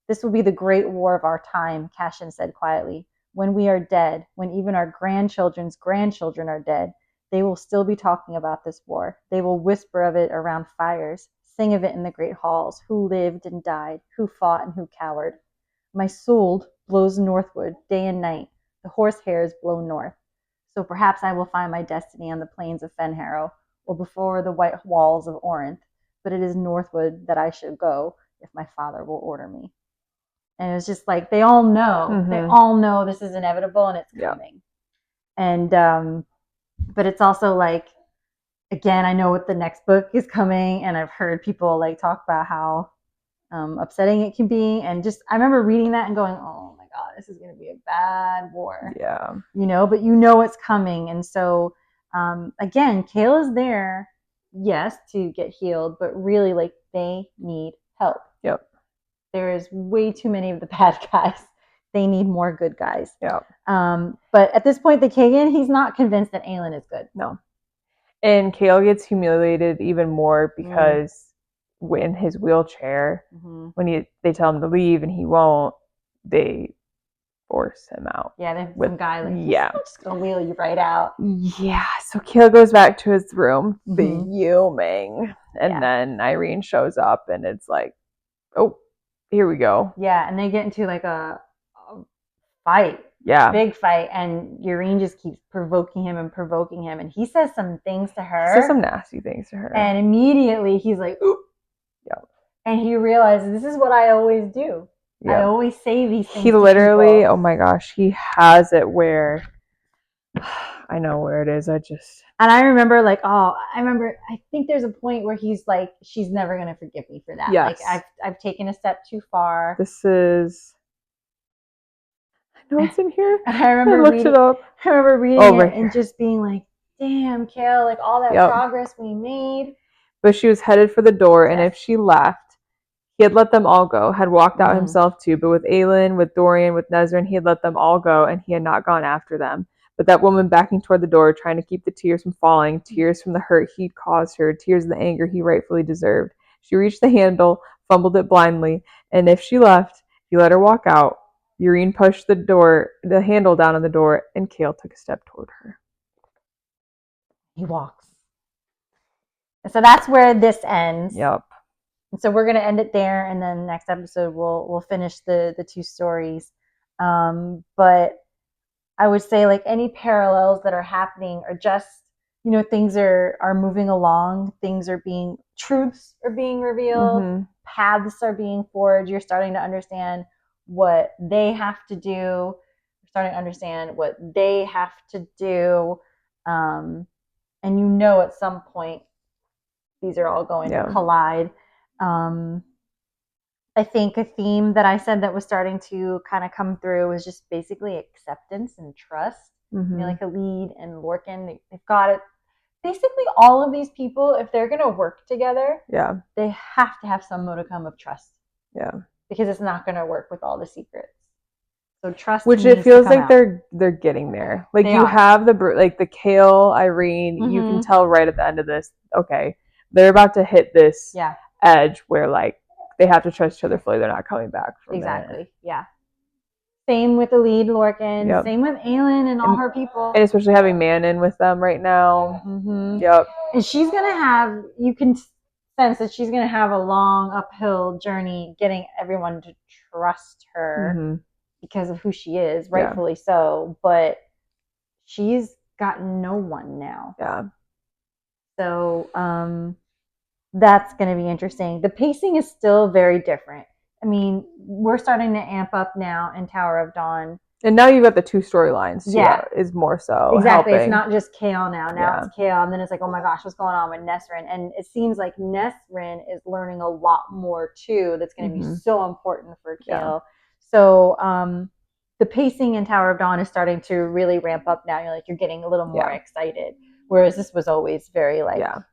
This will be the great war of our time, Cassian said quietly. When we are dead, when even our grandchildren's grandchildren are dead, they will still be talking about this war. They will whisper of it around fires, sing of it in the great halls, who lived and died, who fought and who cowered. My soul blows northward day and night. The horsehairs blow north. So perhaps I will find my destiny on the plains of Fenharrow, or before the white walls of Orinth, but it is northward that I should go, if my father will order me. And it's just like, they all know. They all know this is inevitable and it's coming. And, but it's also like, again, I know what the next book is coming, and I've heard people like talk about how upsetting it can be. And just, I remember reading that and going, oh my God, this is going to be a bad war. Yeah. But you know it's coming. And so, again, Kale is there, yes, to get healed, but really like they need help. Yep. There is way too many of the bad guys. They need more good guys. Yeah. But at this point, the Kagan, he's not convinced that Aelin is good. No. And Kale gets humiliated even more because in his wheelchair, when they tell him to leave and he won't, they force him out. Yeah, there's some guy like, I'm just gonna wheel you right out. Yeah, so Kale goes back to his room, fuming, and then Irene shows up, and it's like, oh, here we go. Yeah, and they get into like a fight. Yeah. Big fight, and Irene just keeps provoking him, and he says some things to her. Says some nasty things to her. And immediately he's like, ooh. Yeah. And he realizes, this is what I always do. Yep. I always say these things. He literally, oh my gosh, he has it where I know where it is. And I remember I think there's a point where he's like, she's never going to forgive me for that. Yes. Like I've taken a step too far. This is, I know it's in here. I remember reading it and just being like, damn, Kale, like all that progress we made. But she was headed for the door, and if she left, he had let them all go, had walked out himself too, but with Aelin, with Dorian, with Nezrin, he had let them all go, and he had not gone after them. But that woman backing toward the door, trying to keep the tears from falling, tears from the hurt he'd caused her, tears of the anger he rightfully deserved. She reached the handle, fumbled it blindly, and if she left, he let her walk out. Yrene pushed the handle down on the door, and Kale took a step toward her. He walks. And so that's where this ends. Yep. And so we're going to end it there, and then next episode we'll finish the two stories. But I would say like any parallels that are happening are just, things are moving along, truths are being revealed, paths are being forged. You're starting to understand what they have to do. You're starting to understand what they have to do. And at some point these are all going to collide. I think a theme that I said that was starting to kind of come through was just basically acceptance and trust. Like Elide and Lorcan, they've got it. Basically, all of these people, if they're going to work together, they have to have some modicum of trust. Yeah, because it's not going to work with all the secrets. So trust, which it feels like they're getting there. Like you have the Kale, Yrene. You can tell right at the end of this. Okay, they're about to hit this edge where like they have to trust each other fully. They're not coming back from it. Yeah. Same with Elide, Lorcan. Yep. Same with Aelin and all her people. And especially having Manon with them right now. Yep. And she's going to have, you can sense that she's going to have a long uphill journey getting everyone to trust her because of who she is, rightfully so. But she's got no one now. Yeah. So that's going to be interesting. The pacing is still very different. I mean, we're starting to amp up now in Tower of Dawn. And now you've got the two storylines. Yeah. Is more so exactly. Helping. It's not just Kale now. Now it's Kale. And then it's like, oh my gosh, what's going on with Nesrin? And it seems like Nesrin is learning a lot more too. That's going to be so important for Kale. Yeah. So the pacing in Tower of Dawn is starting to really ramp up now. You're getting a little more excited. Whereas this was always very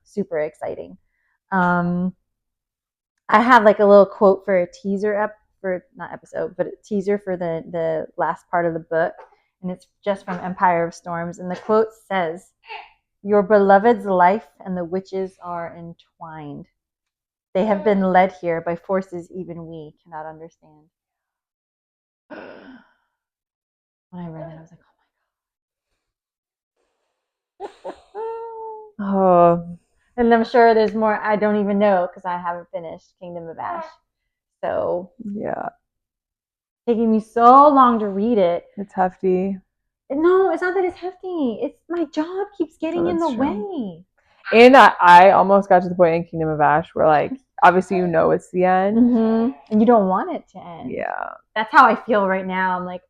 super exciting. I had like a little quote for a teaser but a teaser for the last part of the book, and it's just from Empire of Storms, and the quote says, "Your beloved's life and the witches are entwined. They have been led here by forces even we cannot understand." When I read that, I was like, oh my god. Oh. And I'm sure there's more I don't even know because I haven't finished Kingdom of Ash. So yeah, taking me so long to read it. It's hefty. No, it's not that it's hefty. It's my job keeps getting in the way. And I almost got to the point in Kingdom of Ash where like obviously it's the end, and you don't want it to end. Yeah, that's how I feel right now. I'm like,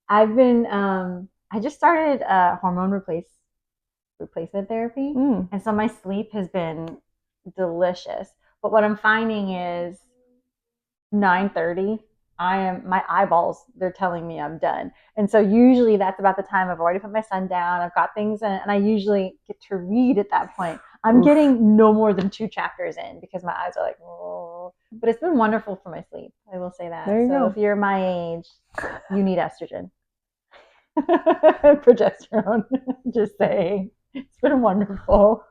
I've been I just started hormone replacement therapy, and so my sleep has been delicious. But what I'm finding is 9:30, my eyeballs, they're telling me I'm done. And so usually that's about the time I've already put my son down, I've got things in, and I usually get to read at that point. I'm getting no more than 2 chapters in because my eyes are like, oh. But it's been wonderful for my sleep, I will say that. There you go. If you're my age, you need estrogen. Progesterone. Just saying. It's been wonderful.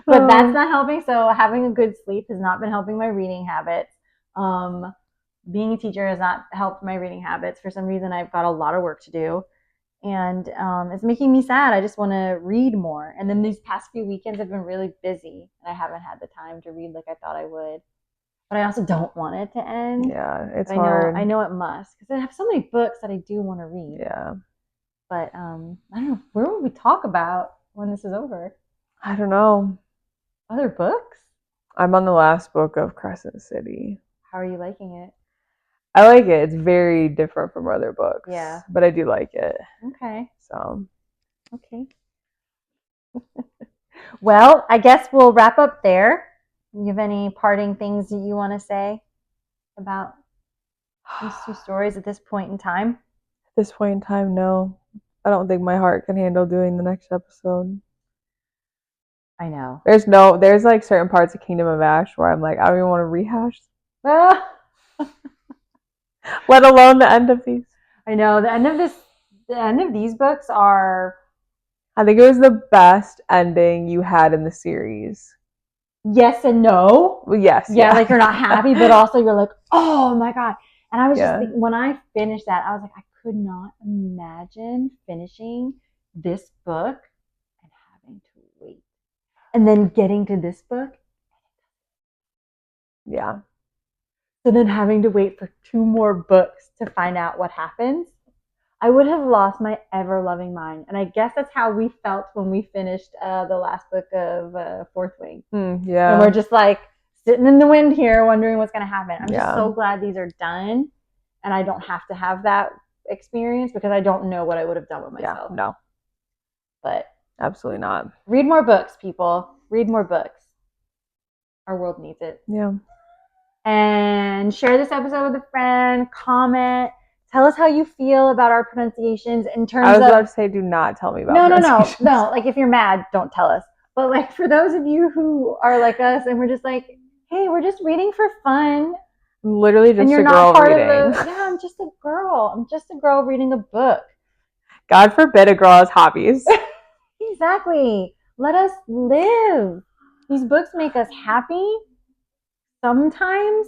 But that's not helping. So having a good sleep has not been helping my reading habits. Being a teacher has not helped my reading habits. For some reason, I've got a lot of work to do. And it's making me sad. I just want to read more. And then these past few weekends have been really busy. And I haven't had the time to read like I thought I would. But I also don't want it to end. Yeah, it's hard. I know it must. Because I have so many books that I do want to read. Yeah. But I don't know. Where will we talk about when this is over? I don't know. Other books? I'm on the last book of Crescent City. How are you liking it? I like it. It's very different from other books. Yeah. But I do like it. Okay. So Okay. Well, I guess we'll wrap up there. You have any parting things that you want to say about these two stories at this point in time? At this point in time, no. I don't think my heart can handle doing the next episode. I know. There's like certain parts of Kingdom of Ash where I'm like, I don't even want to rehash. Let alone the end of these. I know. The end of these books are, I think it was the best ending you had in the series. Yes and no. Well, yes. Yeah, like you're not happy, but also you're like, oh my God. And I was just thinking, when I finished that, I was like, I could not imagine finishing this book and having to wait. And then getting to this book. Yeah. So then having to wait for 2 more books to find out what happens. I would have lost my ever-loving mind. And I guess that's how we felt when we finished the last book of Fourth Wing. Yeah. And we're just like sitting in the wind here wondering what's going to happen. I'm just so glad these are done and I don't have to have that experience because I don't know what I would have done with myself. Yeah, no. But absolutely not. Read more books, people. Read more books. Our world needs it. Yeah. And share this episode with a friend. Comment. Tell us how you feel about our pronunciations in terms of... I was about to say, do not tell me about pronunciations. No. Like, if you're mad, don't tell us. But, like, for those of you who are like us and we're just like, hey, we're just reading for fun. I'm literally just a girl reading. I'm just a girl. I'm just a girl reading a book. God forbid a girl has hobbies. Exactly. Let us live. These books make us happy sometimes.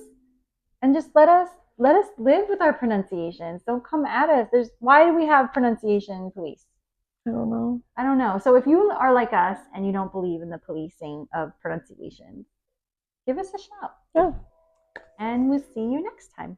And just let us live with our pronunciations. Don't come at us. Why do we have pronunciation police? I don't know. So if you are like us and you don't believe in the policing of pronunciation, give us a shout. Yeah. And we'll see you next time.